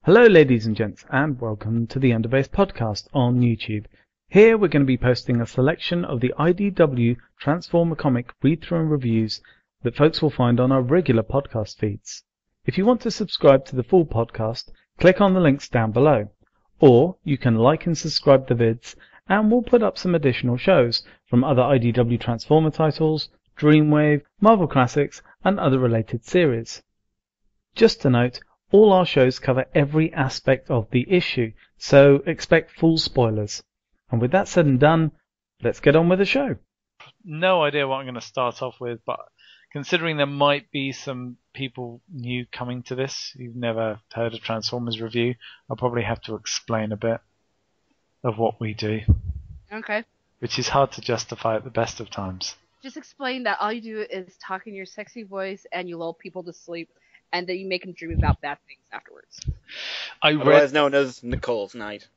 Hello ladies and gents, and welcome to the Underbase podcast on YouTube. Here we're going to be posting a selection of the IDW Transformer comic read-through and reviews that folks will find on our regular podcast feeds. If you want to subscribe to the full podcast, click on the links down below. Or you can like and subscribe the vids, and we'll put up some additional shows from other IDW Transformer titles, Dreamwave, Marvel Classics, and other related series. Just to note, all our shows cover every aspect of the issue, so expect full spoilers. And with that said and done, let's get on with the show. No idea what I'm going to start off with, but considering there might be some people new coming to this who've never heard a Transformers review, I'll probably have to explain a bit of what we do. Okay. Which is hard to justify at the best of times. Just explain that all you do is talk in your sexy voice and you lull people to sleep, and then you make them dream about bad things afterwards. Otherwise known as Nicole's Night.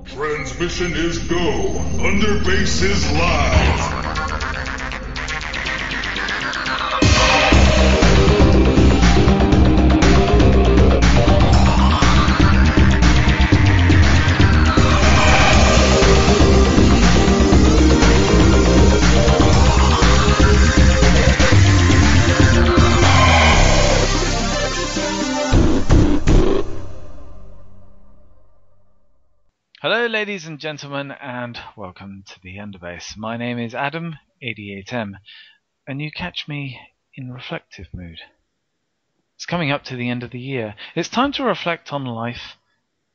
Transmission is go. Underbase is live. Hello ladies and gentlemen, and welcome to the Underbase. My name is Adam, 88M, and you catch me in reflective mood. It's coming up to the end of the year. It's time to reflect on life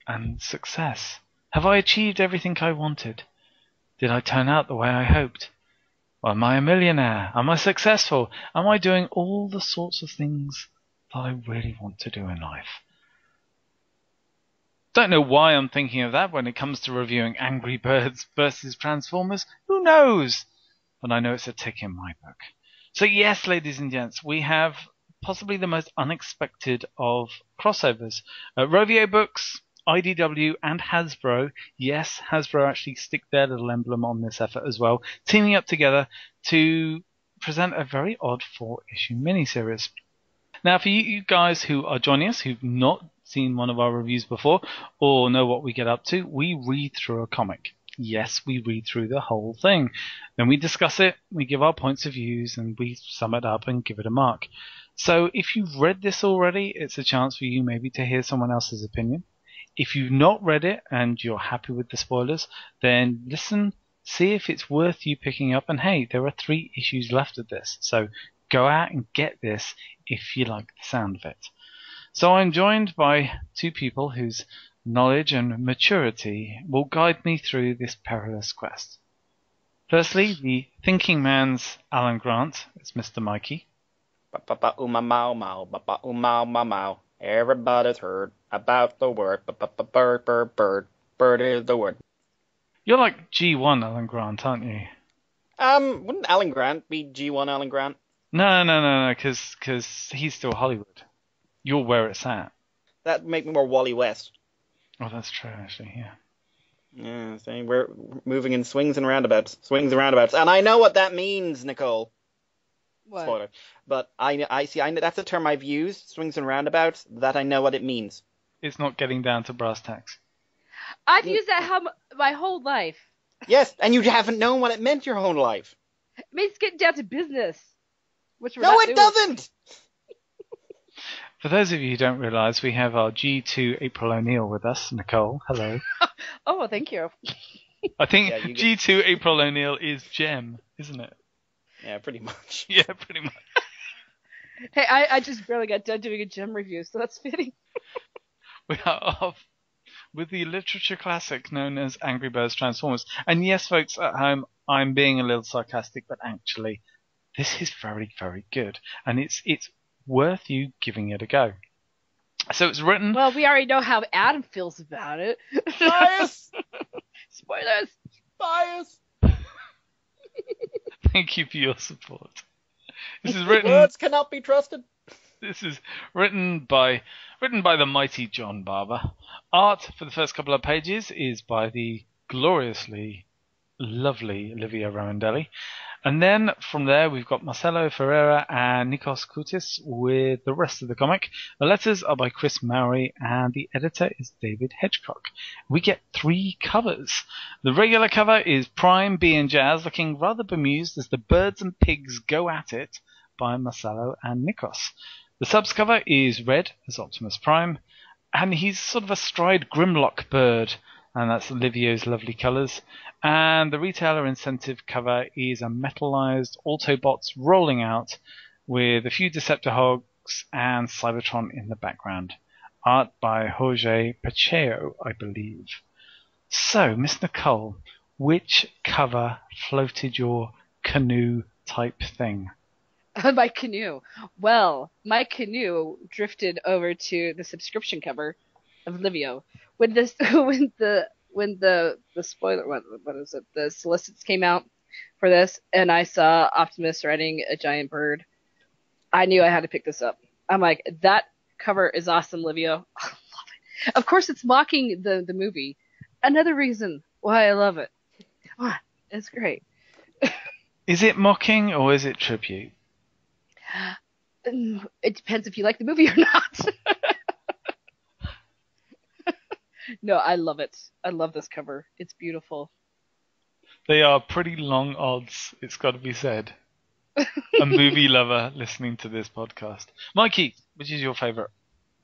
and success. Have I achieved everything I wanted? Did I turn out the way I hoped? Well, am I a millionaire? Am I successful? Am I doing all the sorts of things that I really want to do in life? Don't know why I'm thinking of that when it comes to reviewing Angry Birds versus Transformers. Who knows? But I know it's a tick in my book. So yes, ladies and gents, we have possibly the most unexpected of crossovers. Rovio Books, IDW, and Hasbro. Yes, Hasbro actually stick their little emblem on this effort as well, teaming up together to present a very odd 4-issue miniseries. Now, for you guys who are joining us, who've not seen one of our reviews before or know what we get up to, we read through a comic. Yes, we read through the whole thing. Then we discuss it, we give our points of views, and we sum it up and give it a mark. So if you've read this already, it's a chance for you maybe to hear someone else's opinion. If you've not read it and you're happy with the spoilers, then listen, see if it's worth you picking up, and hey, there are 3 issues left of this, so go out and get this if you like the sound of it. So I'm joined by 2 people whose knowledge and maturity will guide me through this perilous quest. Firstly, the thinking man's Alan Grant. It's Mr. Mikey. Ba-ba-ba-oo-ma-mow-mow. Everybody's heard about the word. Ba-ba-ba-bird, bird, bird. Bird is the word. You're like G1 Alan Grant, aren't you? Wouldn't Alan Grant be G1 Alan Grant? No, because he's still Hollywood. You're where it's at. That'd make me more Wally West. Oh, that's true, actually, yeah. Yeah, saying we're moving in swings and roundabouts. Swings and roundabouts. And I know what that means, Nicole. What? Spoiler. But I see, that's a term I've used, swings and roundabouts, that I know what it means. It's not getting down to brass tacks. I've used that my whole life. Yes, and you haven't known what it meant your whole life. It means getting down to business. Which we're No, not it doing. doesn't! For those of you who don't realise, we have our G2 April O'Neil with us. Nicole, hello. Oh, well, thank you. I think Yeah, G2 April O'Neil is Gem, isn't it? Yeah, pretty much. Yeah, pretty much. Hey, I just barely got done doing a gem review, so that's fitting. We are off with the literature classic known as Angry Birds Transformers. And yes, folks at home, I'm being a little sarcastic, but actually, this is very, very good. And it's worth you giving it a go. So it's written... Well, we already know how Adam feels about it. Bias! Spoilers! Bias! Thank you for your support. This is written... Words cannot be trusted. This is written by the mighty John Barber. Art for the first couple of pages is by the gloriously lovely Olivia Romandelli. And then from there, we've got Marcelo Ferreira and Nikos Koutis with the rest of the comic. The letters are by Chris Mowry, and the editor is David Hedgecock. We get 3 covers. The regular cover is Prime, B, and Jazz looking rather bemused as the birds and pigs go at it by Marcelo and Nikos. The subs cover is Red as Optimus Prime, and he's sort of a stride Grimlock bird, and that's Olivier's lovely colours. And the retailer incentive cover is a metallized Autobots rolling out with a few Deceptihogs and Cybertron in the background. Art by Jorge Pacheco, I believe. So, Miss Nicole, which cover floated your canoe type thing? My canoe. Well, my canoe drifted over to the subscription cover of Livio. When this, when the spoiler, what is it? The solicits came out for this, and I saw Optimus riding a giant bird. I knew I had to pick this up. I'm like, that cover is awesome, Livio. I love it. Of course, it's mocking the movie. Another reason why I love it. Come on, it's great. Is it mocking or is it tribute? It depends if you like the movie or not. No, I love it. I love this cover. It's beautiful. They are pretty long odds, it's got to be said. A movie lover listening to this podcast. Mikey, which is your favourite?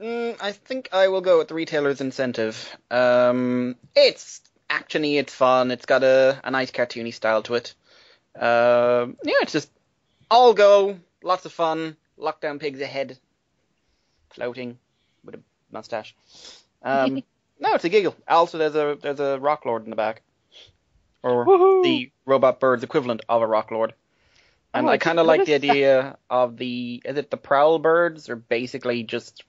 I think I will go with the retailer's incentive. It's actiony, it's fun, it's got a nice cartoony style to it. Yeah, it's just all go, lots of fun, lockdown pigs ahead, floating with a mustache. No, it's a giggle. Also, there's a Rock Lord in the back, or the robot bird's equivalent of a Rock Lord. And I kind of like the idea of the Prowl birds are basically just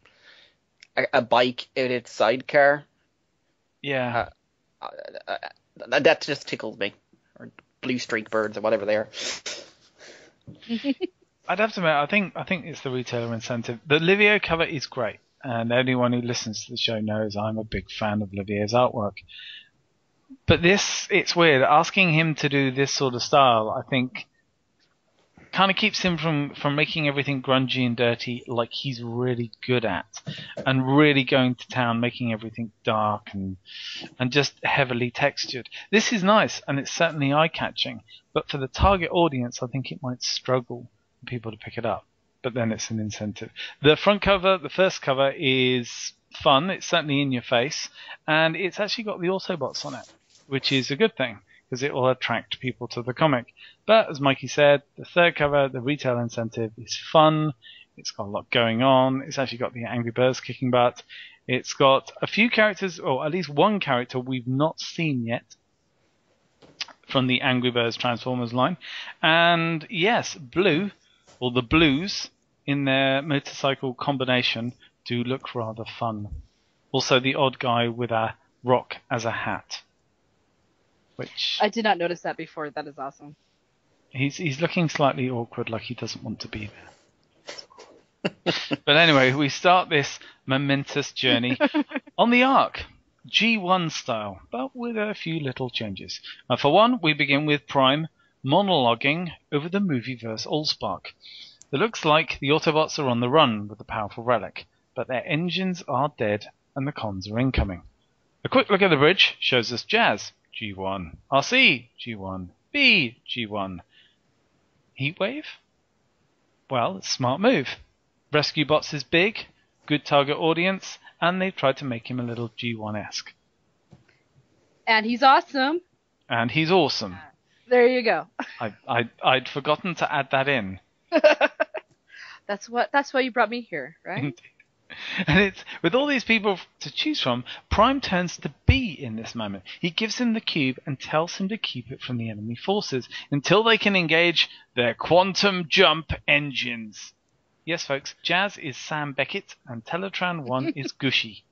a bike in its sidecar. Yeah. That just tickles me. Or blue streak birds or whatever they are. I'd have to admit, I think it's the retailer incentive. The Livio cover is great, and anyone who listens to the show knows I'm a big fan of Livio's artwork. But it's weird. Asking him to do this sort of style, I think, kind of keeps him from making everything grungy and dirty like he's really good at, and really going to town making everything dark and just heavily textured. This is nice, and it's certainly eye-catching, but for the target audience, I think it might struggle for people to pick it up. But then it's an incentive. The front cover, the first cover, is fun. It's certainly in your face, and it's actually got the Autobots on it, which is a good thing, because it will attract people to the comic. But as Mikey said, the third cover, the retail incentive, is fun. It's got a lot going on. It's actually got the Angry Birds kicking butt. It's got a few characters, or at least one character we've not seen yet from the Angry Birds Transformers line. And yes, Blue, or the Blues, in their motorcycle combination, do look rather fun. Also, the odd guy with a rock as a hat. Which I did not notice that before. That is awesome. He's looking slightly awkward, like he doesn't want to be there. But anyway, we start this momentous journey on the Ark, G1 style, but with a few little changes. For one, we begin with Prime monologuing over the Movieverse Allspark. It looks like the Autobots are on the run with the powerful relic, but their engines are dead and the cons are incoming. A quick look at the bridge shows us Jazz, G1, RC, G1, B, G1. Heatwave? Well, it's a smart move. Rescue Bots is big, good target audience, and they've tried to make him a little G1-esque. And he's awesome. And he's awesome. There you go. I'd forgotten to add that in. That's why you brought me here, right? And it's with all these people to choose from, Prime turns to B in this moment. He gives him the cube and tells him to keep it from the enemy forces until they can engage their quantum jump engines. Yes, folks, Jazz is Sam Beckett and Teletran 1 is Gushy.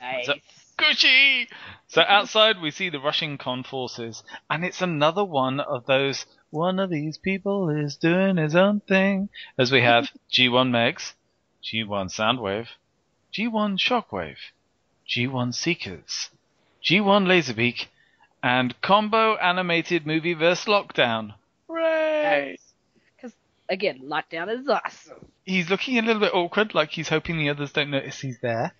Nice. Gushy! So outside we see the rushing con forces, and it's another one of those, one of these people is doing his own thing, as we have G1 Megs, G1 Soundwave, G1 Shockwave, G1 Seekers, G1 Laserbeak, and Combo Animated Movieverse Lockdown. Hooray! Yes. Because, again, lockdown is awesome. He's looking a little bit awkward, like he's hoping the others don't notice he's there.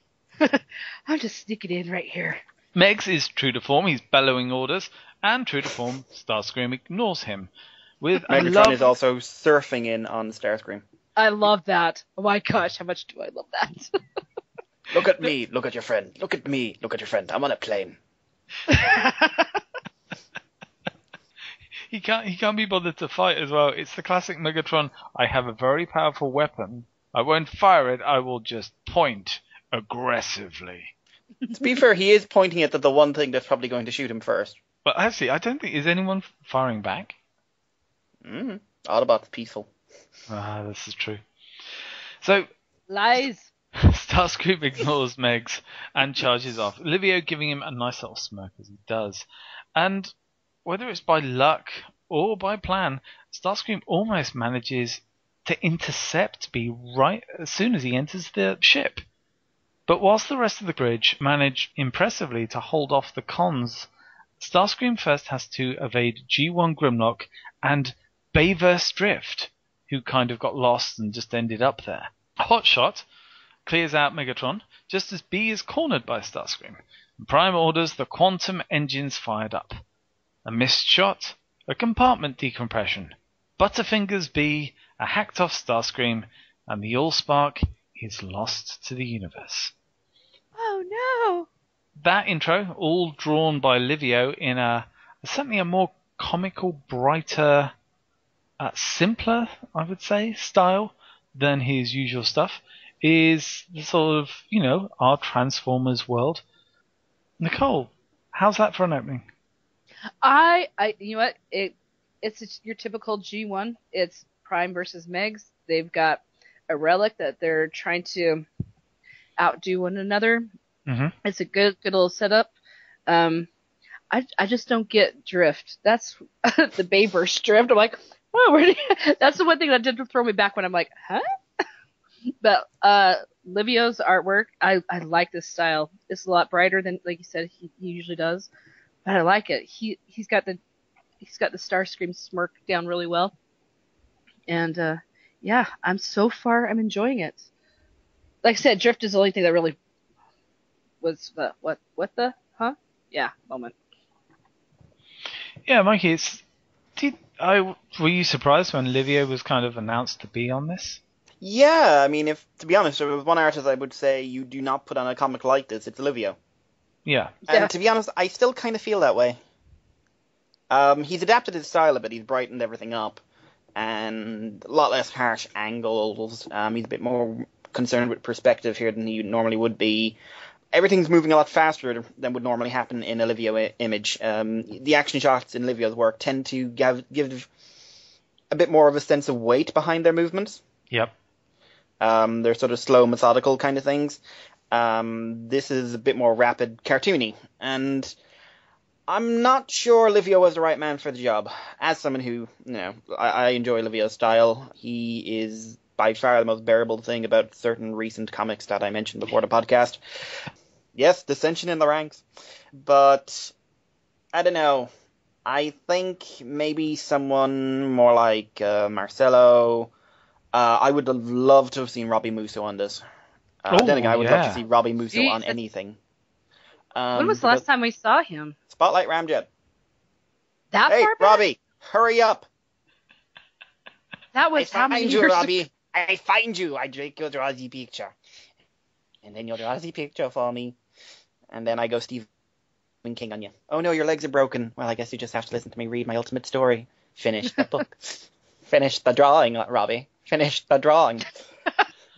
I'm just sneaking in right here. Megs is true to form, he's bellowing orders, and true to form, Starscream ignores him. With a Megatron is also surfing in on Starscream. I love that. Oh my gosh, how much do I love that? Look at me, look at your friend. Look at me, look at your friend. I'm on a plane. He can't be bothered to fight as well. It's the classic Megatron, I have a very powerful weapon. I won't fire it, I will just point aggressively. To be fair, he is pointing at the one thing that's probably going to shoot him first. But actually, I don't think, is anyone firing back? Autobot's peaceful. Ah, this is true. So, Lies. Starscream ignores Megs and charges off, Livio giving him a nice little smirk as he does. And whether it's by luck or by plan, Starscream almost manages to intercept B right as soon as he enters the ship. But whilst the rest of the bridge manage impressively to hold off the cons, Starscream first has to evade G1 Grimlock and Bayverse Drift, who kind of got lost and just ended up there. Hotshot clears out Megatron just as B is cornered by Starscream, and Prime orders the quantum engines fired up. A missed shot, a compartment decompression, Butterfingers B, a hacked off Starscream, and the Allspark is lost to the universe. Oh no! That intro, all drawn by Livio in certainly a more comical, brighter, simpler, I would say, style than his usual stuff, is the sort of, our Transformers world. Nicole, how's that for an opening? You know what? It's your typical G1. It's Prime versus Megs. They've got a relic that they're trying to outdo one another. Mm-hmm. It's a good little setup. I just don't get Drift. That's the Bayverse Drift. I'm like, oh, that's the one thing that did throw me back when I'm like, huh? But Livio's artwork, I like this style. It's a lot brighter than, like you said, he usually does. But I like it. He's got the Starscream smirk down really well. And yeah, I'm enjoying it. Like I said, Drift is the only thing that really was the what the huh? Yeah, moment. Yeah, Mikey, were you surprised when Livio was kind of announced to be on this? Yeah, I mean, to be honest, if there was one artist I would say you do not put on a comic like this, it's Livio. Yeah. And to be honest, I still kind of feel that way. He's adapted his style a bit, he's brightened everything up, and a lot less harsh angles. He's a bit more concerned with perspective here than he normally would be. Everything's moving a lot faster than would normally happen in a Livio image. The action shots in Livio's work tend to give a bit more of a sense of weight behind their movements. Yep. They're sort of slow, methodical kind of things. This is a bit more rapid, cartoony, and I'm not sure Livio was the right man for the job. As someone who, I enjoy Livio's style, he is by far the most bearable thing about certain recent comics that I mentioned before the podcast. Yes, dissension in the ranks, but I don't know. I think maybe someone more like Marcelo. I would have loved to have seen Robbie Musso on this. Then again, I would love to see Robbie Musso on anything. When was the last time we saw him? Spotlight Ramjet. That hey, far back? Robbie, hurry up! That was how many you, years Robbie. I find you. I take your Aussie picture, and then your Aussie picture for me, and then I go Stephen King on you. Oh no, your legs are broken. Well, I guess you just have to listen to me read my ultimate story. Finish the book. Finish the drawing, Robbie. Finish the drawing.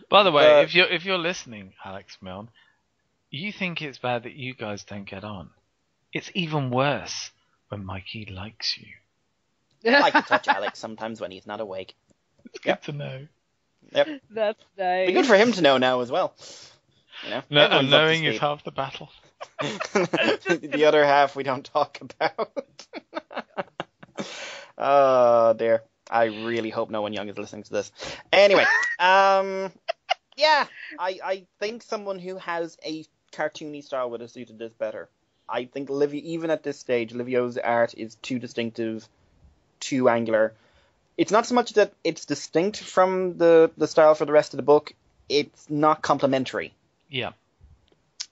By the way, if you're listening, Alex Milne, you think it's bad that you guys don't get on. It's even worse when Mikey likes you. I like to touch Alex sometimes when he's not awake. It's good to know. Yep. That's nice. Be good for him to know now as well. No, knowing is half the battle. The other half we don't talk about. Oh dear. I really hope no one young is listening to this. Anyway, yeah, I think someone who has a cartoony style would have suited this better. I think even at this stage, Livio's art is too distinctive, too angular. it's not so much that it's distinct from the style for the rest of the book. It's not complementary. Yeah.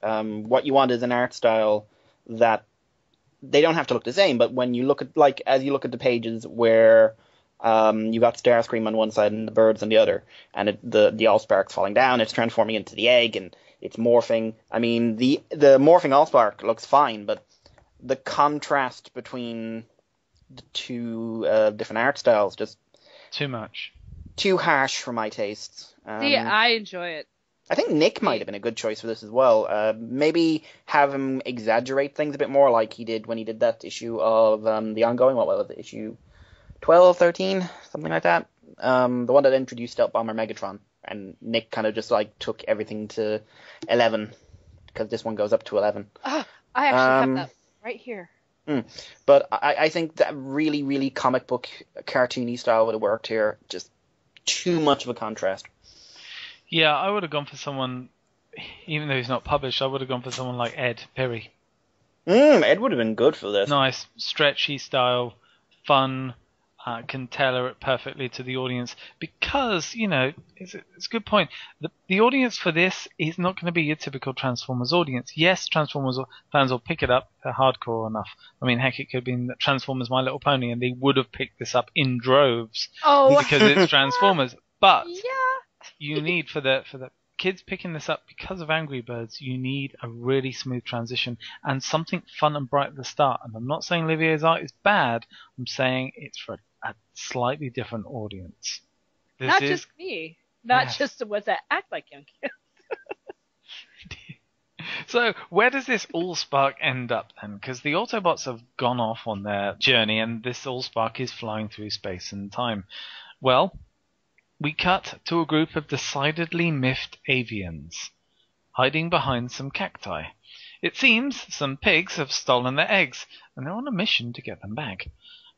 What you want is an art style that they don't have to look the same, but when you look at, like, as you look at the pages where you got Starscream on one side and the birds on the other, and the Allspark's falling down, it's transforming into the egg, and it's morphing. I mean, the morphing Allspark looks fine, but the contrast between the two different art styles just too much, too harsh for my tastes. See, I enjoy it. I think Nick might have been a good choice for this as well. Maybe have him exaggerate things a bit more, like he did when he did that issue of the ongoing. What was it? Issue 12, 13, something like that. The one that introduced Stealth Bomber Megatron, and Nick kind of just like took everything to 11 because this one goes up to 11. Oh, I actually have that right here. But I think that really, really comic book cartoony style would have worked here. Just too much of a contrast. Yeah, I would have gone for someone, even though he's not published, I would have gone for someone like Ed Perry. Ed would have been good for this. Nice, stretchy style, fun, can tailor it perfectly to the audience. Because, you know, it's a good point. The audience for this is not going to be your typical Transformers audience. Yes, Transformers fans will pick it up. They're hardcore enough. I mean, heck, it could have been Transformers My Little Pony, and they would have picked this up in droves because it's Transformers. But you need, for the kids picking this up because of Angry Birds, you need a really smooth transition and something fun and bright at the start. And I'm not saying Olivier's art is bad. I'm saying it's for a slightly different audience. Just me. Not just the ones that act like young kids. So where does this Allspark end up then? Because the Autobots have gone off on their journey and this Allspark is flying through space and time. Well, we cut to a group of decidedly miffed avians, hiding behind some cacti. It seems some pigs have stolen their eggs, and they're on a mission to get them back.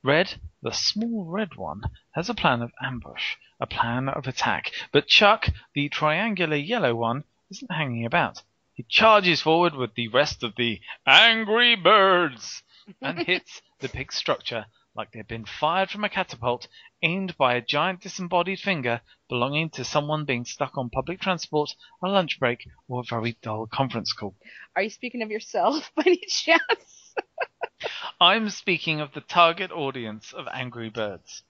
Red, the small red one, has a plan of ambush, a plan of attack, but Chuck, the triangular yellow one, isn't hanging about. He charges forward with the rest of the Angry Birds and hits the pig structure like they'd been fired from a catapult aimed by a giant disembodied finger belonging to someone being stuck on public transport, a lunch break, or a very dull conference call. Are you speaking of yourself by any chance? I'm speaking of the target audience of Angry Birds.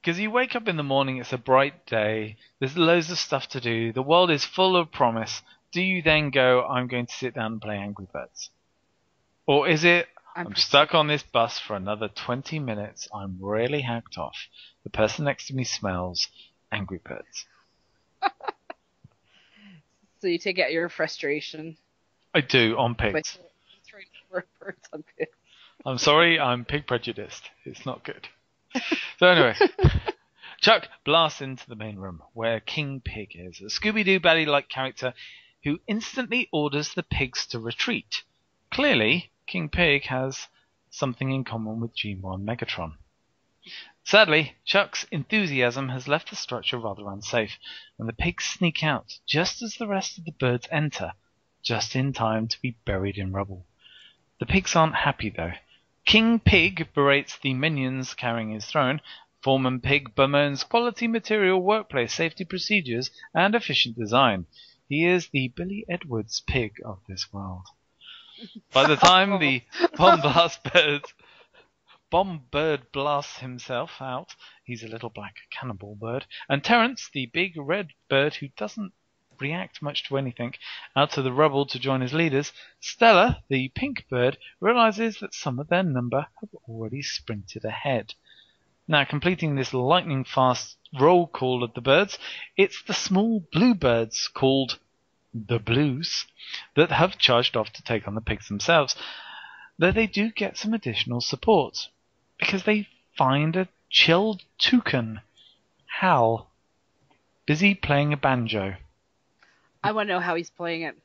Because you wake up in the morning, it's a bright day, there's loads of stuff to do, the world is full of promise. Do you then go, I'm going to sit down and play Angry Birds? Or is it, I'm stuck on this bus for another 20 minutes. I'm really hacked off. The person next to me smells Angry Birds. So you take out your frustration. I do, on pigs. Birds on pigs. I'm sorry, I'm pig prejudiced. It's not good. So anyway, Chuck blasts into the main room where King Pig is, a Scooby-Doo baddie-like character who instantly orders the pigs to retreat. Clearly, King Pig has something in common with G-Mon Megatron. Sadly, Chuck's enthusiasm has left the structure rather unsafe, and the pigs sneak out just as the rest of the birds enter, just in time to be buried in rubble. The pigs aren't happy though. King Pig berates the minions carrying his throne. Foreman Pig bemoans quality material, workplace safety procedures, and efficient design. He is the Billy Edwards pig of this world. By the time the Bomb Bird blasts himself out, he's a little black cannibal bird, and Terence, the big red bird who doesn't react much to anything, out of the rubble to join his leaders, Stella, the pink bird, realizes that some of their number have already sprinted ahead. Now, completing this lightning-fast roll call of the birds, it's the small blue birds, called the Blues, that have charged off to take on the pigs themselves, though they do get some additional support, because they find a chilled toucan, Hal, busy playing a banjo. I want to know how he's playing it.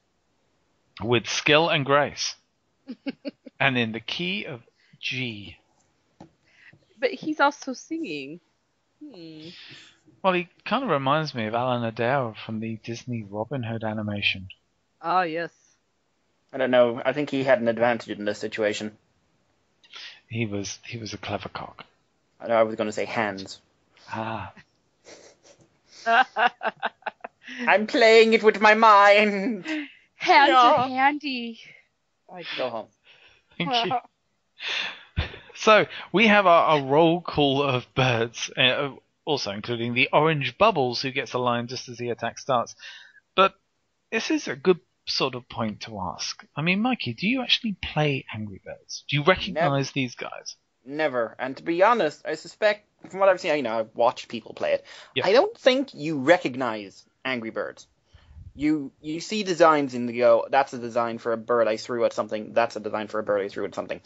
With skill and grace. And in the key of G. But he's also singing. Well, he kind of reminds me of Alan Adair from the Disney Robin Hood animation. Oh, yes. I don't know. I think he had an advantage in this situation. He was a clever cock. I was going to say hands. Ah. I'm playing it with my mind. Hands Yeah. are handy. Go home. Thank you. So we have our roll call of birds, also including the orange Bubbles, who gets a line just as the attack starts. But this is a good sort of point to ask. I mean, Mikey, do you actually play Angry Birds? Do you recognise these guys? Never. And to be honest, I suspect, from what I've seen, I've watched people play it. Yep. I don't think you recognize Angry Birds. You see designs and you go, that's a design for a bird I threw at something, that's a design for a bird I threw at something.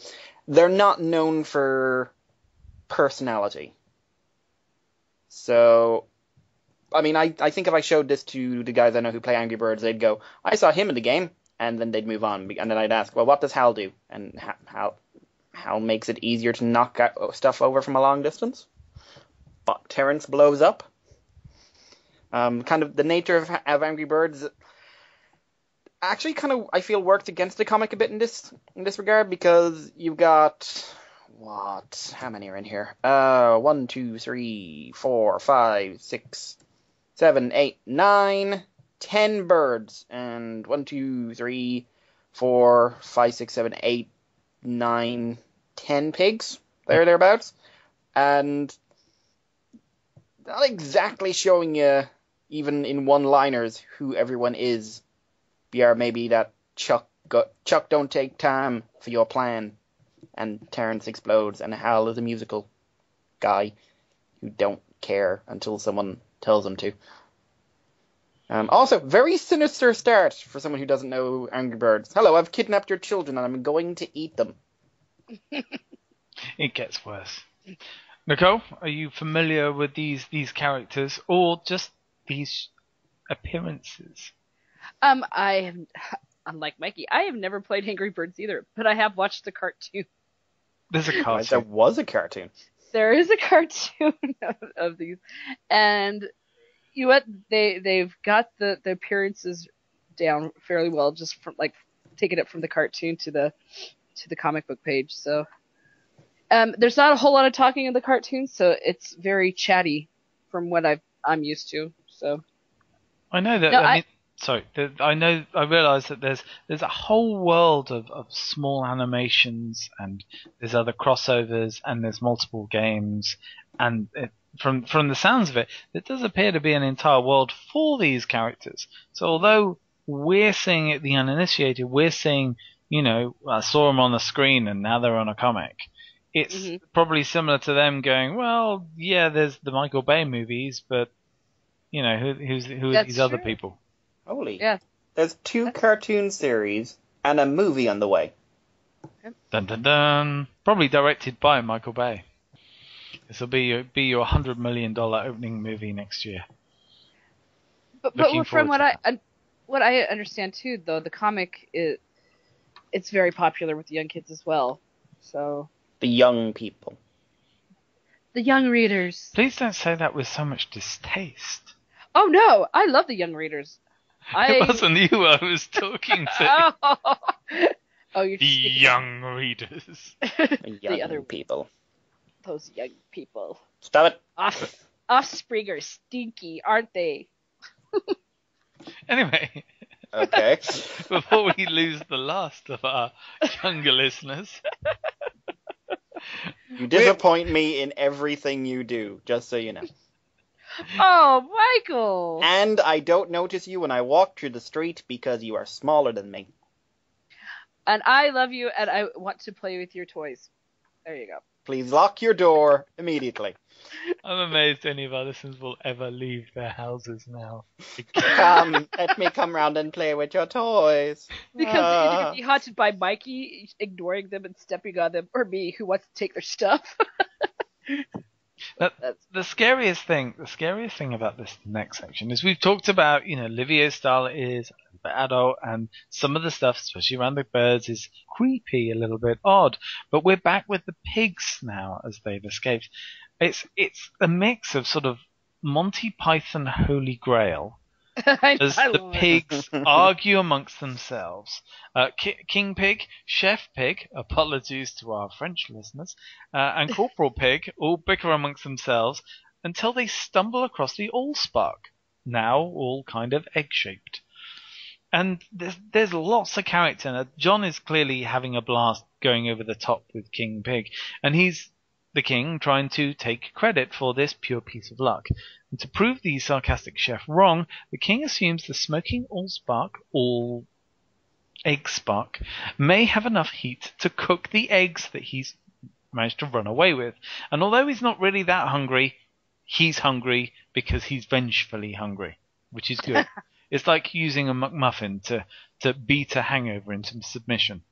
They're not known for personality. So, I mean, I think if I showed this to the guys I know who play Angry Birds, they'd go, I saw him in the game, and then they'd move on. And then I'd ask, well, what does Hal do? And Hal makes it easier to knock stuff over from a long distance. But Terrence blows up. Kind of the nature of Angry Birds actually kind of, I feel, worked against the comic a bit in this regard, because you've got, how many are in here? 1, 2, 3, 4, 5, 6, 7, 8, 9, 10 birds, and 1, 2, 3, 4, 5, 6, 7, 8, 9, 10 pigs, thereabouts, and not exactly showing you, even in one-liners, who everyone is. Maybe that Chuck don't take time for your plan, and Terrence explodes, and Hal is a musical guy who don't care until someone tells him to. Also, very sinister start for someone who doesn't know Angry Birds. Hello, I've kidnapped your children and I'm going to eat them. It gets worse. Nicole, are you familiar with these characters, or just these appearances? I have, unlike Mikey, I have never played Angry Birds either, but I have watched the cartoon. There's a There cartoon. was a cartoon. There is a cartoon of these, and you know what? They've got the appearances down fairly well, just from like taking it from the cartoon to the comic book page. So there's not a whole lot of talking in the cartoon, so it's very chatty from what I'm used to. So I know that. No, I realise that there's a whole world of small animations, and there's other crossovers, and there's multiple games, and from the sounds of it, there does appear to be an entire world for these characters. So although we're seeing it, the uninitiated, we're seeing, I saw them on the screen and now they're on a comic. It's probably similar to them going, well, yeah, there's the Michael Bay movies, but who are these other people? Holy. yeah, There's 2 cartoon series and a movie on the way. Dun dun dun. Probably directed by Michael Bay. This will be your $100 million opening movie next year. but Looking from forward to what I understand too, though, the comic it's very popular with the young kids as well. So The young people. the young readers. Please don't say that with so much distaste. Oh no, I love the young readers. It wasn't you I was talking to. Oh, you're The young readers. The young other people. those young people. Stop it. Offspring are stinky, aren't they? Anyway, Okay. before we lose the last of our younger listeners, You disappoint me in everything you do, just so you know. Oh, Michael! And I don't notice you when I walk through the street because you are smaller than me. And I love you, and I want to play with your toys. There you go. Please lock your door immediately. I'm amazed any of our listeners will ever leave their houses now. Let me come round and play with your toys. Because either you'd be haunted by Mikey ignoring them and stepping on them, or me who wants to take their stuff. The scariest thing about this next section is we've talked about, Livio's style is a little bit adult, and some of the stuff, especially around the birds, is creepy, a little bit odd. But we're back with the pigs now as they've escaped. It's a mix of sort of Monty Python Holy Grail as I the love it. pigs argue amongst themselves. King Pig, Chef Pig, apologies to our French listeners, and Corporal Pig all bicker amongst themselves until they stumble across the Allspark, now all kind of egg-shaped. And there's lots of character. Now, John is clearly having a blast going over the top with King Pig, and he's the king trying to take credit for this pure piece of luck. And to prove the sarcastic chef wrong, the king assumes the smoking all egg spark may have enough heat to cook the eggs that he's managed to run away with. And although he's not really that hungry, he's hungry because he's vengefully hungry, which is good. It's like using a McMuffin to beat a hangover into submission.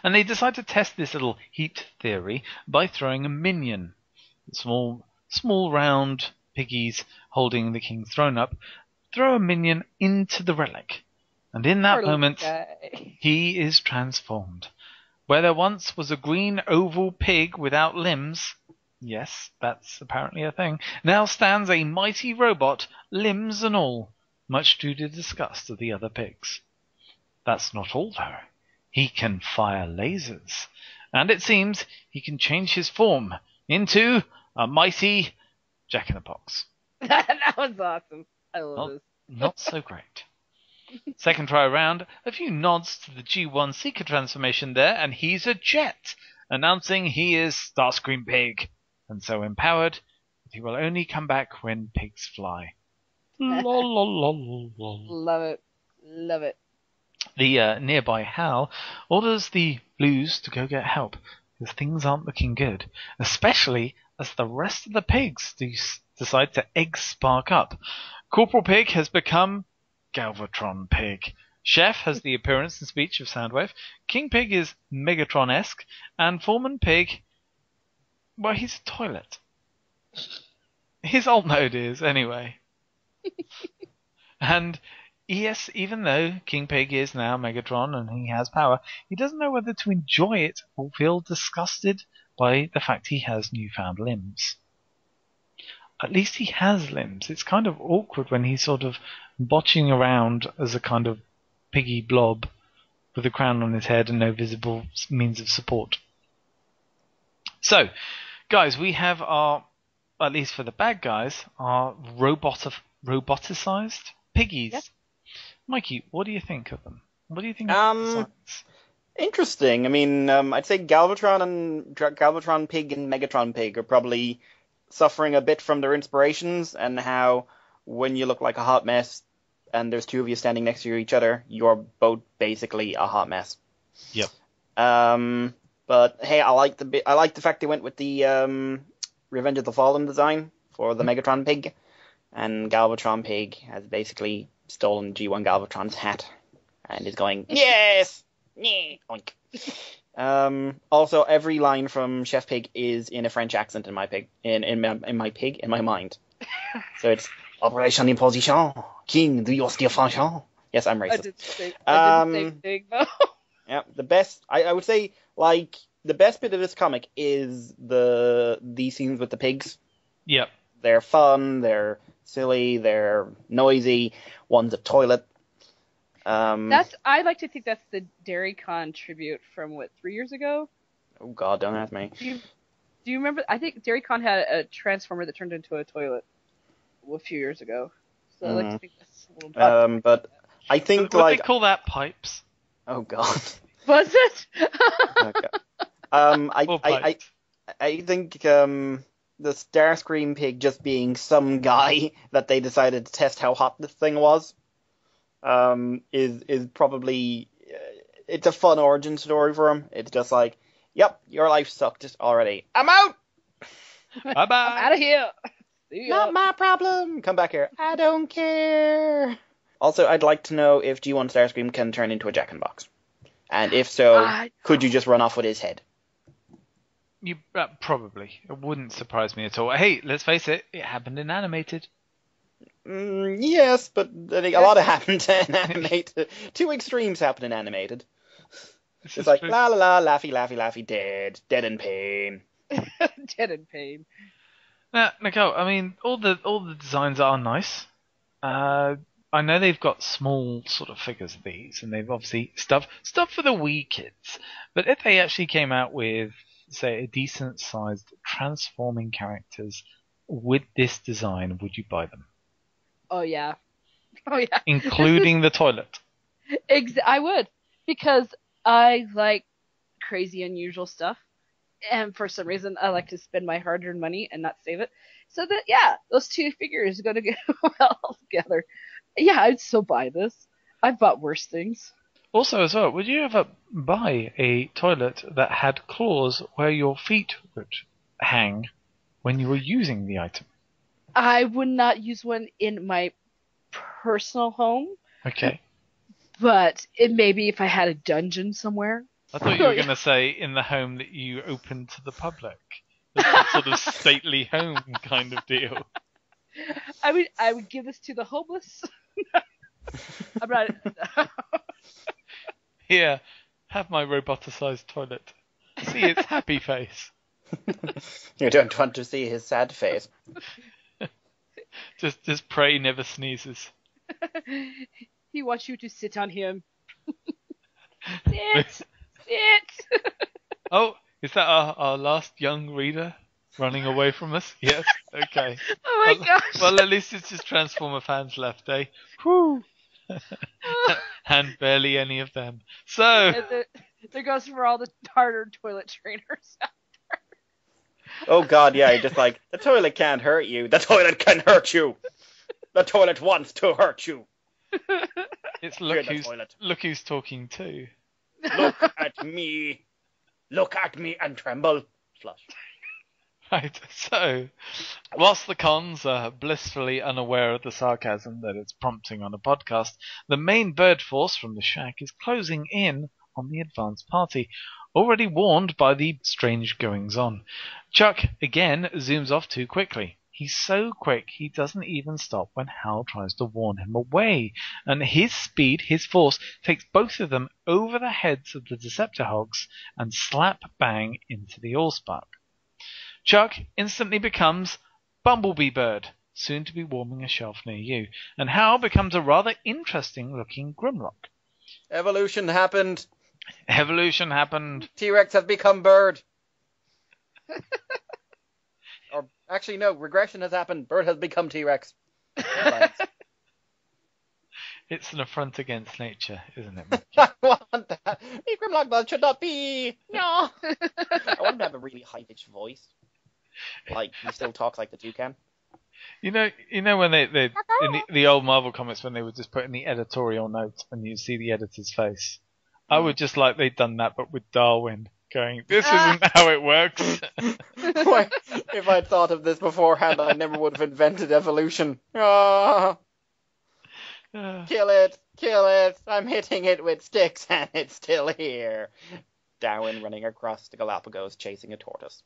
And they decide to test this little heat theory by throwing a minion. Small round piggies holding the king's throne up throw a minion into the relic. And in that moment, he is transformed. Where there once was a green oval pig without limbs, yes, that's apparently a thing, now stands a mighty robot, limbs and all, much to the disgust of the other pigs. That's not all, though. He can fire lasers, and it seems he can change his form into a mighty Jack-in-the-Box. That was awesome. I love this. Not so great. Second try around, a few nods to the G1 Seeker transformation there, and he's a jet, announcing he is Starscream Pig, and so empowered that he will only come back when pigs fly. Love it. Love it. The nearby Hal orders the Blues to go get help, because things aren't looking good, especially as the rest of the pigs decide to egg spark up. Corporal Pig has become Galvatron Pig. Chef has the appearance and speech of Soundwave. King Pig is Megatron-esque, and Foreman Pig, well, he's a toilet. His alt node is, anyway. And yes, even though King Pig is now Megatron and he has power, he doesn't know whether to enjoy it or feel disgusted by the fact he has newfound limbs. At least he has limbs. It's kind of awkward when he's sort of botching around as a kind of piggy blob with a crown on his head and no visible means of support. So, guys, we have our, at least for the bad guys, our roboticized piggies. Yep. Mikey, what do you think of them? What do you think of the designs? Interesting. I mean, I'd say Galvatron Pig and Megatron Pig are probably suffering a bit from their inspirations, and how when you look like a hot mess and there's two of you standing next to each other, you're both basically a hot mess. Yep. But hey, I like the fact they went with the Revenge of the Fallen design for the Megatron Pig, and Galvatron Pig has basically stolen G1 Galvatron's hat and is going, yes, yeah, oink. Also, every line from Chef Pig is in a French accent in my mind. So it's Operation Imposition, King, do you steal Franchon? Yes, I'm racist. I didn't say pig, though. Yeah, the best, I would say, like, the best bit of this comic is these scenes with the pigs. Yep. They're fun, they're silly, they're noisy. One's a toilet. I like to think that's the Dairy Con tribute from 3 years ago? Oh God, don't ask me. Do you remember? I think Dairy Con had a transformer that turned into a toilet a few years ago. So I like to think that's a little. But I think what they call that pipes. Oh God. Was it? Okay. I think the Starscream Pig just being some guy that they decided to test how hot this thing was. Is probably it's a fun origin story for him. It's just like, yep, your life sucked already. I'm out. Bye bye. I'm out of here. Not my problem. Come back here. I don't care. Also, I'd like to know if G1 Starscream can turn into a Jack-in-the-Box, and if so, could you just run off with his head? You probably. It wouldn't surprise me at all. Hey, let's face it. It happened in animated. Yes, but a lot of happened in animated. Two extremes happen in animated. It's like, la la la, laughy, laughy, laughy, dead in pain. Dead in pain. Now, Nicole, I mean, all the designs are nice. I know they've got small sort of figures of these, and they've obviously stuff for the wee kids. But if they actually came out with, say, a decent-sized transforming characters with this design, would you buy them? Oh yeah. Oh yeah. Including the toilet. I would, because I like crazy, unusual stuff, and for some reason, I like to spend my hard-earned money and not save it. So that yeah, those two figures are gonna go well together. Yeah, I'd still buy this. I've bought worse things. Also, as well, would you ever buy a toilet that had claws where your feet would hang when you were using the item? I would not use one in my personal home, Okay. but it maybe if I had a dungeon somewhere. I thought you were going to say in the home that you opened to the public. That's a sort of stately home kind of deal. I would give this to the homeless. I'm not. Here, have my roboticized toilet. See its happy face. You don't want to see his sad face. Just pray never sneezes. He wants you to sit on him. Sit. Oh, is that our last young reader running away from us? Yes. Okay. Oh my gosh. Well, at least it's just Transformer fans left, eh? Whew. And barely any of them. So. There goes for all the harder toilet trainers. Oh god, yeah, just like, the toilet can't hurt you. The toilet can hurt you. The toilet wants to hurt you. It's toilet. Look who's talking too. Look at me. Look at me and tremble. Flush. Right, so, whilst the cons are blissfully unaware of the sarcasm that it's prompting on a podcast, the main bird force from the shack is closing in on the advanced party, already warned by the strange goings-on. Chuck, again, zooms off too quickly. He's so quick he doesn't even stop when Hal tries to warn him away, and his speed, his force, takes both of them over the heads of the Deceptihogs and slap bang into the Allspark. Chuck instantly becomes Bumblebee Bird, soon to be warming a shelf near you, and Hal becomes a rather interesting-looking Grimlock. Evolution happened. Evolution happened. T-Rex has become bird. Or, actually, no, regression has happened. Bird has become T-Rex. It's an affront against nature, isn't it? I want that. These Grimlock bugs should not be. No. I want him to have a really high-pitched voice. Like, he still talks like the toucan. You know when they in the old Marvel comics when they would just put in the editorial note and you see the editor's face. I would just like they'd done that, but with Darwin going, this isn't how it works. Why, if I'd thought of this beforehand, I never would have invented evolution. Oh. Kill it, I'm hitting it with sticks and it's still here. Darwin running across the Galapagos chasing a tortoise.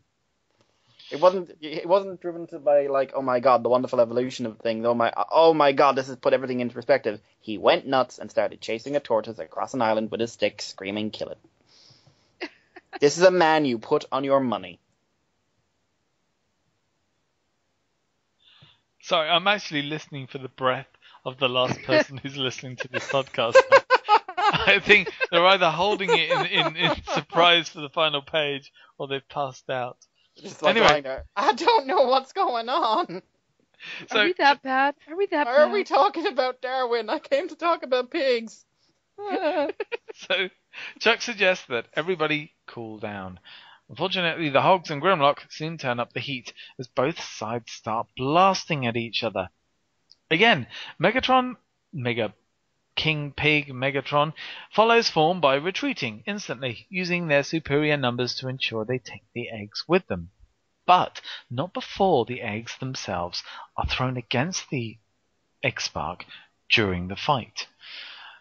It wasn't driven by like, oh my god, the wonderful evolution of things, oh my god, this has put everything into perspective. He went nuts and started chasing a tortoise across an island with a stick, screaming, kill it. This is a man you put on your money. Sorry, I'm actually listening for the breath of the last person who's listening to this podcast. I think they're either holding it in surprise for the final page or they've passed out. Just like anyway, I don't know what's going on. So, are we that bad? Are we talking about Darwin? I came to talk about pigs. So, Chuck suggests that everybody cool down. Unfortunately, the Hogs and Grimlock soon turn up the heat as both sides start blasting at each other. Again, King Pig Megatron follows form by retreating instantly, using their superior numbers to ensure they take the eggs with them. But not before the eggs themselves are thrown against the Eggspark during the fight.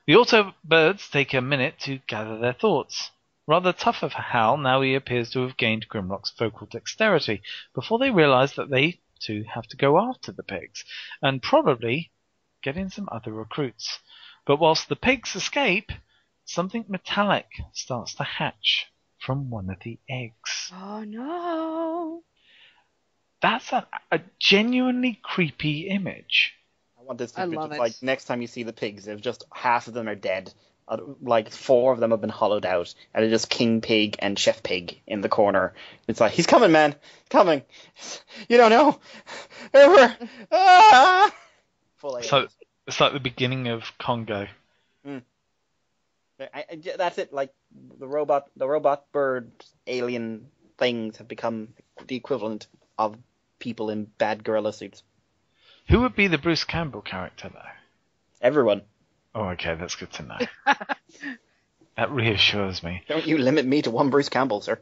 The Autobots take a minute to gather their thoughts. Rather tougher for Hal, now he appears to have gained Grimlock's vocal dexterity, before they realise that they too have to go after the pigs, and probably get in some other recruits. But whilst the pigs escape, something metallic starts to hatch from one of the eggs. Oh no! That's a genuinely creepy image. want this I to be love just it. like next time you see the pigs, if just half of them are dead, like 4 of them have been hollowed out, and it's just King Pig and Chef Pig in the corner. It's like, he's coming, man, he's coming. You don't know. Ever. Ah! Full So AOs. it's like the beginning of Congo. That's it. Like the robot bird alien things have become the equivalent of people in bad gorilla suits. Who would be the Bruce Campbell character, though? Everyone. Oh, okay, that's good to know. That reassures me. Don't you limit me to one Bruce Campbell, sir.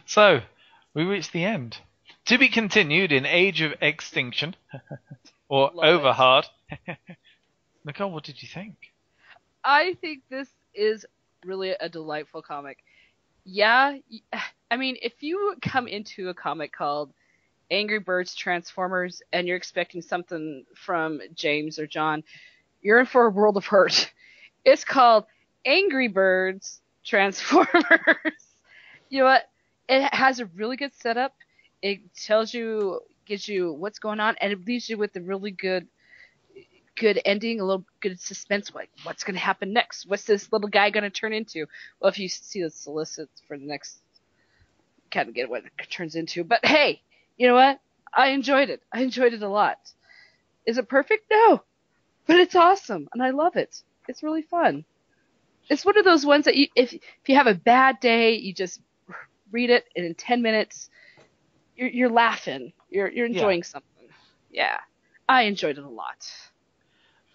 So, we reached the end. To be continued in Age of Extinction. Or Love it. Overhard. Nicole, what did you think? I think this is really a delightful comic. Yeah, I mean, if you come into a comic called Angry Birds Transformers and you're expecting something from James or John, you're in for a world of hurt. It's called Angry Birds Transformers. You know what? It has a really good setup. It tells you, gives you what's going on, and it leaves you with a really good ending, a little good suspense, like what's going to happen next? What's this little guy going to turn into? Well, if you see the solicits for the next, kind of get what it turns into. But hey, you know what? I enjoyed it. I enjoyed it a lot. Is it perfect? No, but it's awesome, and I love it. It's really fun. It's one of those ones that if you have a bad day, you just read it, and in 10 minutes, you're laughing. You're enjoying something. Yeah, I enjoyed it a lot.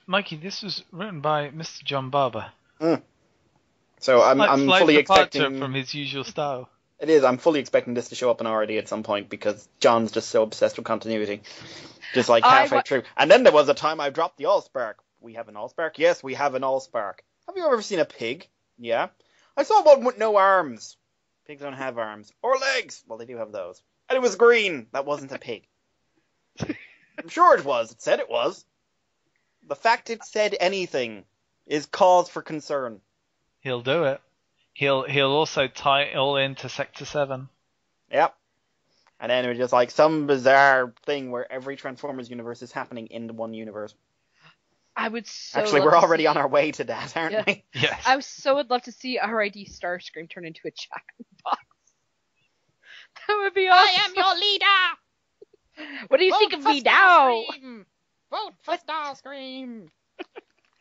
Mikey, this was written by Mr. John Barber. So I'm Slight fully departure expecting from his usual style. It is. I'm fully expecting this to show up in RD at some point because John's just so obsessed with continuity. Just like halfway through. And then there was a time I dropped the Allspark. We have an Allspark? Yes, we have an Allspark. Have you ever seen a pig? Yeah. I saw one with no arms. Pigs don't have arms. Or legs. Well, they do have those. And it was green. That wasn't a pig. I'm sure it was. It said it was. The fact it said anything is cause for concern. He'll do it. He'll also tie it all into Sector 7. Yep. And then it was just like some bizarre thing where every Transformers universe is happening in the one universe. I would so Actually, we're already on our way to that, aren't we? Yes. I would love to see RID Starscream turn into a Jack in the Box. That would be awesome. I am your leader! What do you think of me now? Vote for Starscream!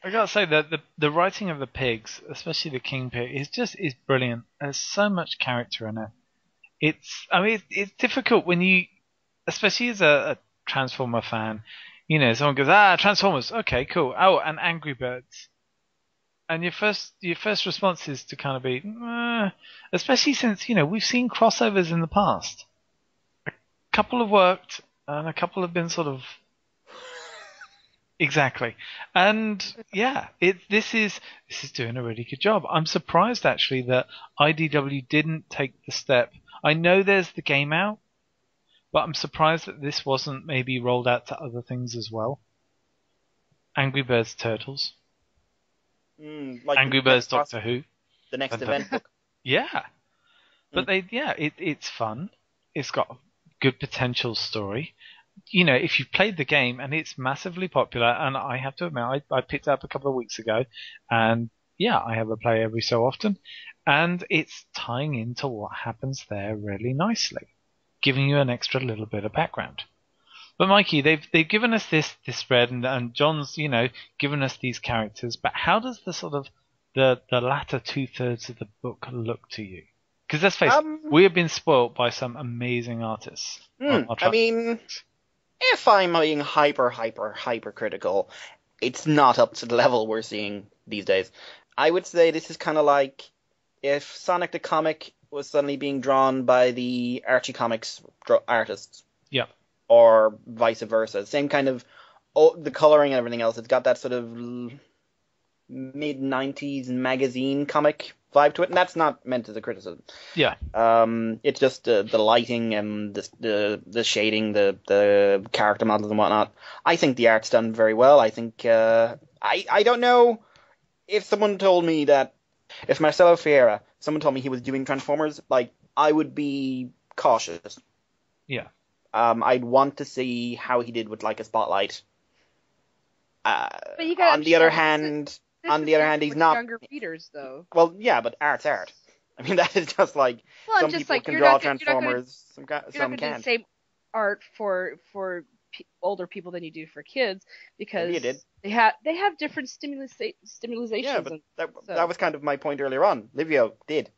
I gotta say that the writing of the pigs, especially the King Pig, is brilliant. There's so much character in it. It's difficult when you, especially as a Transformer fan, you know, someone goes, Transformers, okay, cool. Oh, and Angry Birds. And your first response is to kind of be, especially since, you know, we've seen crossovers in the past. A couple have worked, and a couple have been sort of exactly. And yeah, this is doing a really good job. I'm surprised actually that IDW didn't take the step. I know there's the game out, but I'm surprised that this wasn't maybe rolled out to other things as well. Angry Birds Turtles. Like Angry Birds Doctor Who. The next event book. Yeah. But it's fun. It's got a good potential story. You know, if you've played the game and it's massively popular, and I have to admit, I picked it up a couple of weeks ago, and yeah, I have a play every so often, and it's tying into what happens there really nicely, giving you an extra little bit of background. But Mikey, they've given us this spread, and John's, you know, given us these characters, but how does the sort of the latter 2/3 of the book look to you? Because let's face it, we have been spoilt by some amazing artists. I mean, if I'm being hyper critical, it's not up to the level we're seeing these days. I would say this is kind of like if Sonic the Comic was suddenly being drawn by the Archie Comics artists. Yeah. Or vice versa. Same kind of, the coloring and everything else. It's got that sort of mid-90s magazine comic vibe to it, and that's not meant as a criticism. Yeah. It's just the lighting and the shading, the character models and whatnot. I think the art's done very well. I think I don't know if someone told me that if Marcelo Ferreira, someone told me he was doing Transformers, like I would be cautious Yeah. I'd want to see how he did with like a spotlight. But you gotta On the other understand, hand, this is he's for not. younger readers, though. Well, yeah, but art's art. I mean, that is just like Well, some I'm just people like can you're draw not gonna, Transformers, you're not some gonna do the can't. same art for older people than you do for kids Maybe you because did. they have different Yeah, stimulations but and that so was kind of my point earlier on. Livio did.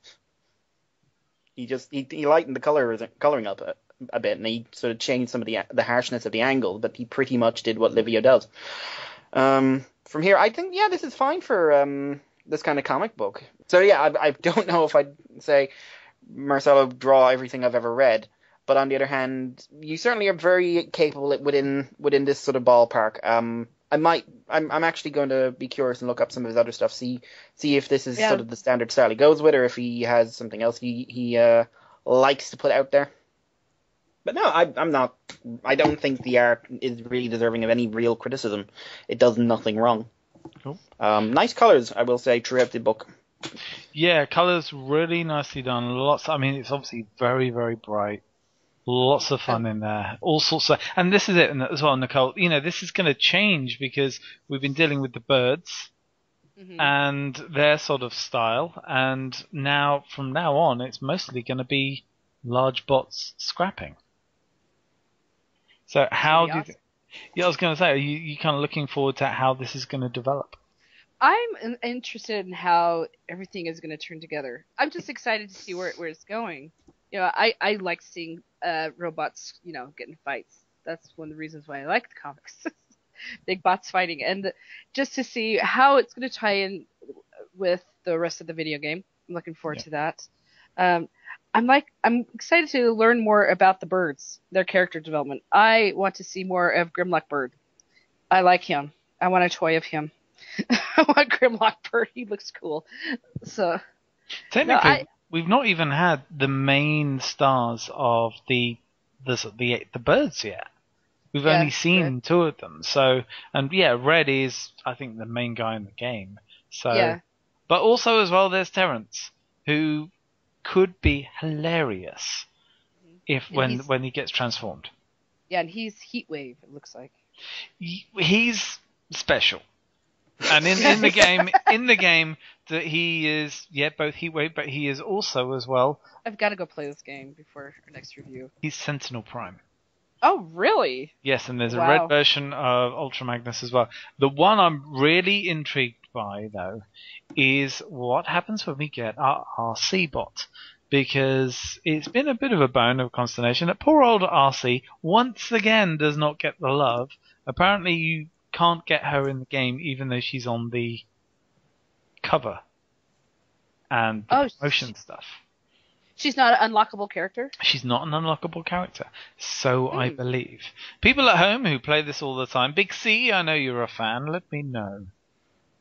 He lightened the coloring up a bit, and he sort of changed some of the harshness of the angle, but he pretty much did what Livio does. From here, I think this is fine for this kind of comic book. So yeah, I don't know if I'd say Marcelo draw everything I've ever read, but on the other hand, you certainly are very capable within this sort of ballpark. I'm actually going to be curious and look up some of his other stuff, see if this is yeah. sort of the standard style he goes with, or if he has something else he likes to put out there. But no, I'm not. I don't think the art is really deserving of any real criticism. It does nothing wrong. Cool. Nice colors, I will say, throughout the book. Yeah, colors really nicely done. Lots. I mean, it's obviously very, very bright. Lots of fun in there. All sorts of. And this is it as well, Nicole. You know, this is going to change because we've been dealing with the birds and their sort of style, and now from now on, it's mostly going to be large bots scrapping. So how do you? Yeah, I was going to say, are you kind of looking forward to how this is going to develop? I'm interested in how everything is going to turn together. I'm just excited to see where it's going. You know, I like seeing robots, get in fights. That's one of the reasons why I like the comics. Big bots fighting, and just to see how it's going to tie in with the rest of the video game. I'm looking forward to that. I'm excited to learn more about the birds, their character development. I want to see more of Grimlock Bird. I like him. I want a toy of him. I want Grimlock Bird. He looks cool. So technically, we've not even had the main stars of the birds yet. We've only seen two of them. So, and yeah, Red is, I think, the main guy in the game. So, but also as well, there's Terrence, who could be hilarious when he gets transformed. Yeah, and he's Heatwave. It looks like he's special. And in the game, that he is both Heatwave, but he is also as well. I've got to go play this game before our next review. He's Sentinel Prime. Oh, really? Yes, and there's a red version of Ultra Magnus as well. The one I'm really intrigued by, though, is what happens when we get our RC bot. Because it's been a bit of a bone of consternation that poor old RC once again does not get the love. Apparently you can't get her in the game even though she's on the cover and the promotion stuff. She's not an unlockable character? She's not an unlockable character, so I believe. People at home who play this all the time, Big C, I know you're a fan, let me know.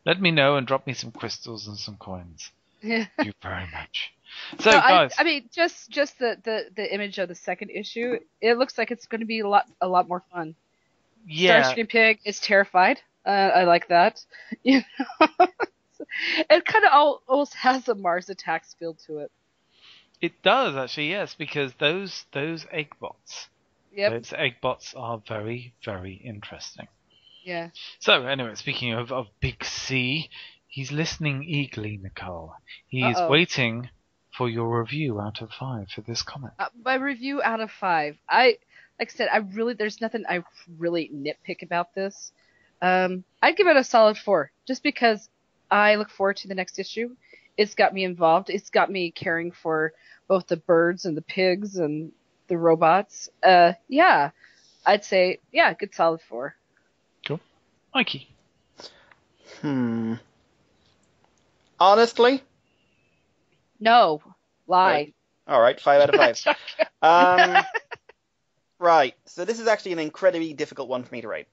Let me know and drop me some crystals and some coins. Thank you very much. So, guys, I mean, just the image of the second issue, it looks like it's going to be a lot more fun. Yeah. Starscream Pig is terrified. I like that. You know? It kind of almost has a Mars Attacks feel to it. It does actually, yes, because those egg bots. Yep. Those egg bots are very, very interesting. Yeah. So anyway, speaking of Big C, he's listening eagerly, Nicole. He's waiting for your review out of 5 for this comic. My review out of 5. Like I said, there's nothing I really nitpick about this. I'd give it a solid 4, just because I look forward to the next issue. It's got me involved. It's got me caring for both the birds and the pigs and the robots. Yeah, I'd say, good solid 4. Cool. Mikey. Honestly? No. Lie. Right. All right, 5 out of 5. Right, so this is actually an incredibly difficult one for me to rate.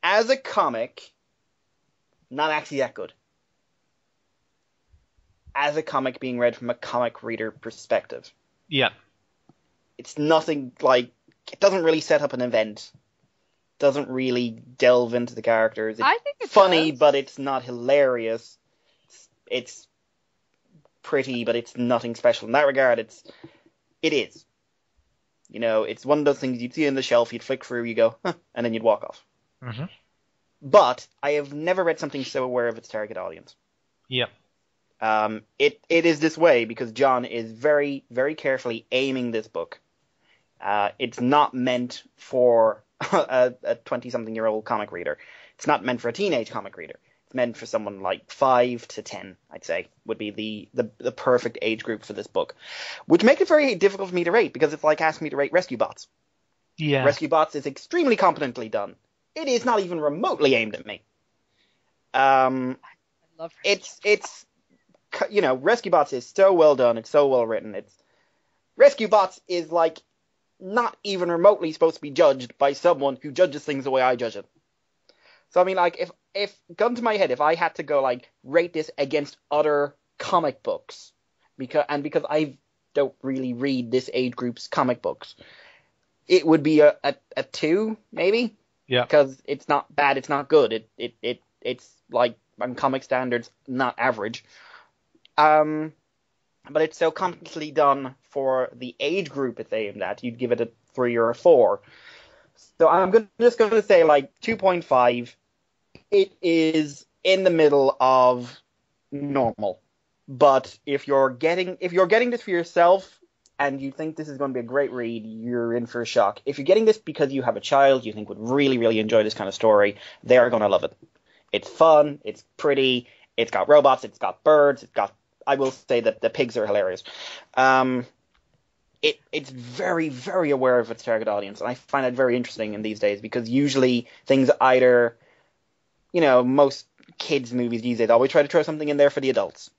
As a comic, not actually that good. As a comic being read from a comic reader perspective. Yeah. It's nothing like... It doesn't really set up an event. Doesn't really delve into the characters. I think it's funny, but it's not hilarious. It's pretty, but it's nothing special. In that regard, it is. You know, it's one of those things you'd see on the shelf, you'd flick through, you go, huh, and then you'd walk off. Mm-hmm. But I have never read something so aware of its target audience. Yep. It is this way because John is very, very carefully aiming this book. It's not meant for a 20-something-year-old comic reader. It's not meant for a teenage comic reader. It's meant for someone like 5 to 10, I'd say, would be the perfect age group for this book. Which makes it very difficult for me to rate, because it's like asking me to rate Rescue Bots. Yeah. Rescue Bots is extremely competently done. It is not even remotely aimed at me. I love It's you know, Rescue Bots is so well done. It's so well written. Rescue Bots is like not even remotely supposed to be judged by someone who judges things the way I judge it. So I mean, like, if gun to my head, if I had to go like rate this against other comic books, because I don't really read this age group's comic books, it would be a 2 maybe. Yeah. Because it's not bad, it's not good. It's like on comic standards, not average. But it's so competently done for the age group it's aimed at. You'd give it a 3 or a 4. So I'm just going to say like 2.5. It is in the middle of normal. But if you're getting this for yourself and you think this is going to be a great read, you're in for a shock. If you're getting this because you have a child you think would really, really enjoy this kind of story, they're going to love it. It's fun, it's pretty, it's got robots, it's got birds, I will say that the pigs are hilarious. It's very, very aware of its target audience, and I find that very interesting in these days, because usually things either, you know, most kids' movies these days always try to throw something in there for the adults.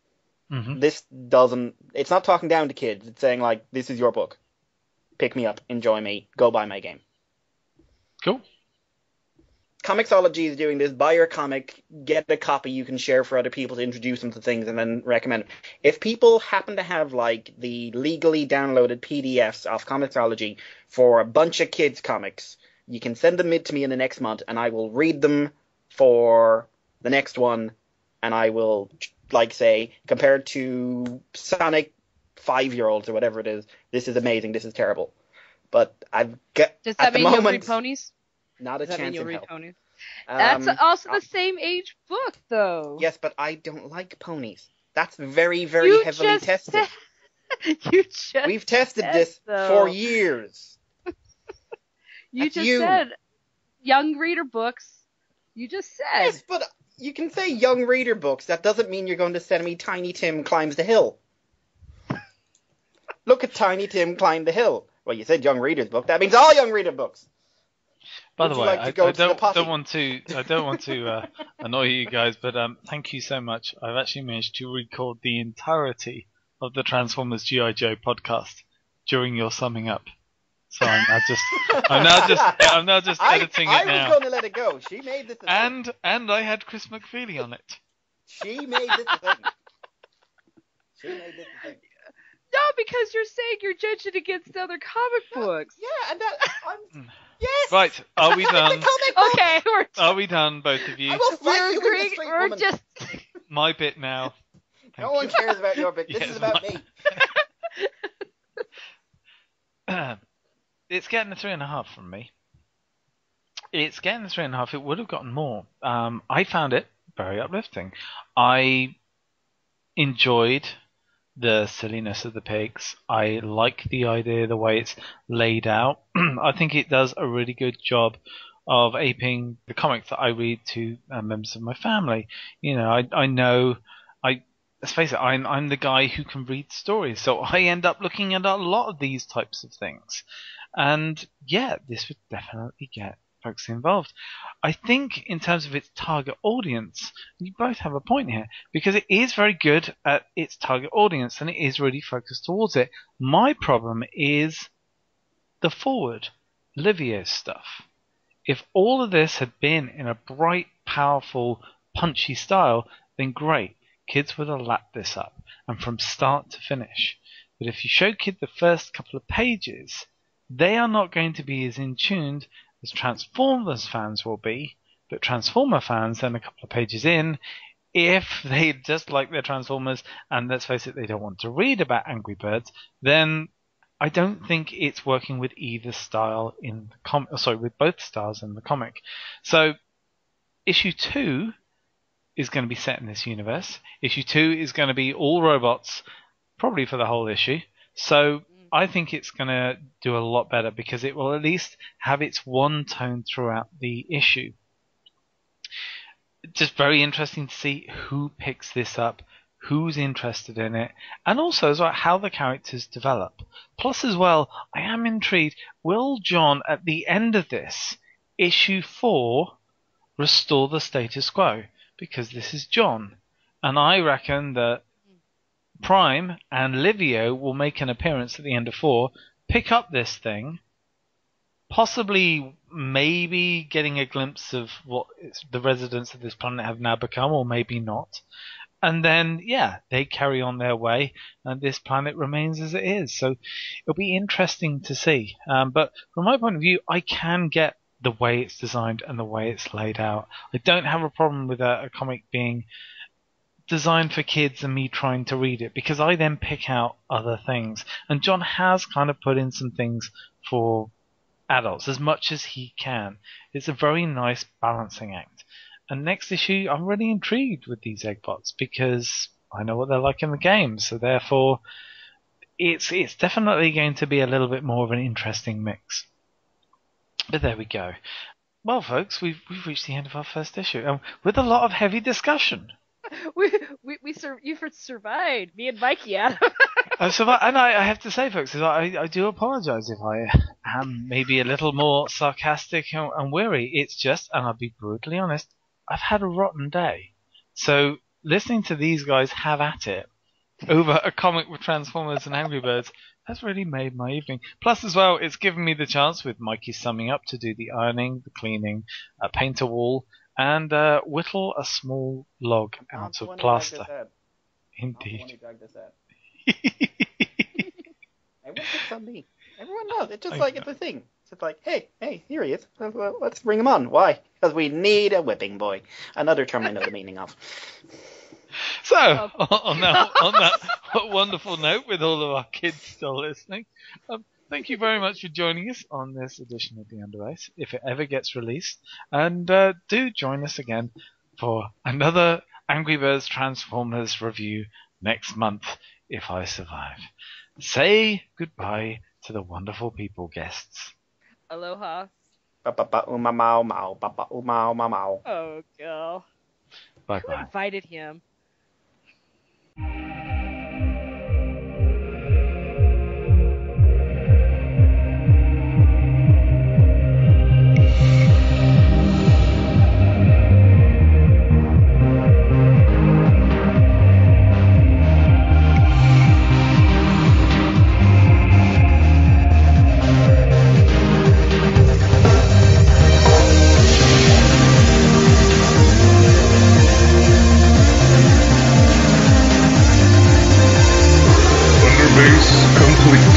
Mm-hmm. This doesn't. It's not talking down to kids. It's saying, like, this is your book. Pick me up, enjoy me, go buy my game. Cool. Comixology is doing this. Buy your comic, get a copy you can share for other people to introduce them to things, and then recommend it. If people happen to have like the legally downloaded PDFs of Comixology for a bunch of kids' comics, you can send them to me in the next month, and I will read them for the next one, and I will, like, say, compared to Sonic 5-year-olds or whatever it is, this is amazing, this is terrible. But I've got, Does that at the mean you'll moment, read ponies? not a Does that mean chance you'll in read hell. ponies? That's also I- the same age book, though. Yes, but I don't like ponies. That's very, very You heavily just tested. said- you just We've tested said this so. for years. You That's just you. said young reader books. You just said. Yes, but you can say young reader books. That doesn't mean you're going to send me Tiny Tim Climbs the Hill. Look at Tiny Tim Climb the Hill. Well, you said young readers book. That means all young reader books. By Would the you way, like to go I to the potty? don't want to annoy you guys, but thank you so much. I've actually managed to record the entirety of the Transformers G.I. Joe podcast during your summing up. So I'm now just editing I it now. was going to let it go. She made this a thing. And I had Chris McFeely on it. She made this a thing. She made this a thing. No, because you're saying you're judging against other comic books. Yeah, and that... Yes! Right, are we done? The comic book! Okay, Are we done, both of you? I will fight we're you with a agreeing. straight We're woman. just. My bit now. No one cares about your bit. This Yes, is about mine. me. It's getting a 3.5 from me. It's getting a 3.5. It would have gotten more. I found it very uplifting. I enjoyed the silliness of the pigs. I like the idea, the way it's laid out. I think it does a really good job of aping the comics that I read to members of my family. You know, I know, let's face it, I'm the guy who can read stories, so I end up looking at a lot of these types of things. And yeah, this would definitely get folks involved. I think in terms of its target audience, you both have a point here, because it is very good at its target audience and it is really focused towards it. My problem is the forward, Livio stuff. If all of this had been in a bright, powerful, punchy style, then great. Kids would have lapped this up, and from start to finish. But if you show kids the first couple of pages, they are not going to be as in tuned as Transformers fans will be, but Transformer fans then a couple of pages in, if they just like their Transformers, and let's face it, they don't want to read about Angry Birds, then I don't think it's working with either style in the comic. Sorry, with both styles in the comic. So, issue 2 is going to be set in this universe. Issue 2 is going to be all robots, probably for the whole issue. So I think it's going to do a lot better because it will at least have its one tone throughout the issue. Just very interesting to see who picks this up, who's interested in it, and also as well how the characters develop. Plus as well, I am intrigued, will John at the end of this, issue 4, restore the status quo? Because this is John. And I reckon that Prime and Livio will make an appearance at the end of 4, pick up this thing, possibly maybe getting a glimpse of what the residents of this planet have now become, or maybe not. And then, yeah, they carry on their way, and this planet remains as it is. So it'll be interesting to see. But from my point of view, I can get the way it's designed and the way it's laid out. I don't have a problem with a comic being designed for kids and me trying to read it, because I then pick out other things. And John has kind of put in some things for adults as much as he can. It's a very nice balancing act. And next issue, I'm really intrigued with these Eggbots because I know what they're like in the game. So therefore, it's definitely going to be a little bit more of an interesting mix. But there we go. Well, folks, we've reached the end of our first issue, with a lot of heavy discussion. You've survived, me and Mikey, Adam. I've survived, and I have to say, folks, I do apologise if I am maybe a little more sarcastic and weary. It's just, and I'll be brutally honest, I've had a rotten day. So listening to these guys have at it over a comic with Transformers and Angry Birds has really made my evening. Plus, as well, it's given me the chance, with Mikey summing up, to do the ironing, the cleaning, paint a wall, and whittle a small log out of plaster. Indeed. Everyone picks on me. Everyone does. It's just it's a thing. It's just like, hey, here he is. Let's bring him on. Why? Because we need a whipping boy. Another term I know the meaning of. So, on that wonderful note, with all of our kids still listening, thank you very much for joining us on this edition of the Underbase, if it ever gets released. And do join us again for another Angry Birds Transformers review next month, if I survive. Say goodbye to the wonderful people guests. Aloha. Ba-ba-ba-oo-ma-mau-mau. Ba-ba-oo-mau-mau-mau. Oh, girl. Bye-bye. Who invited him? Underbase complete.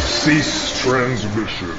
Cease transmission.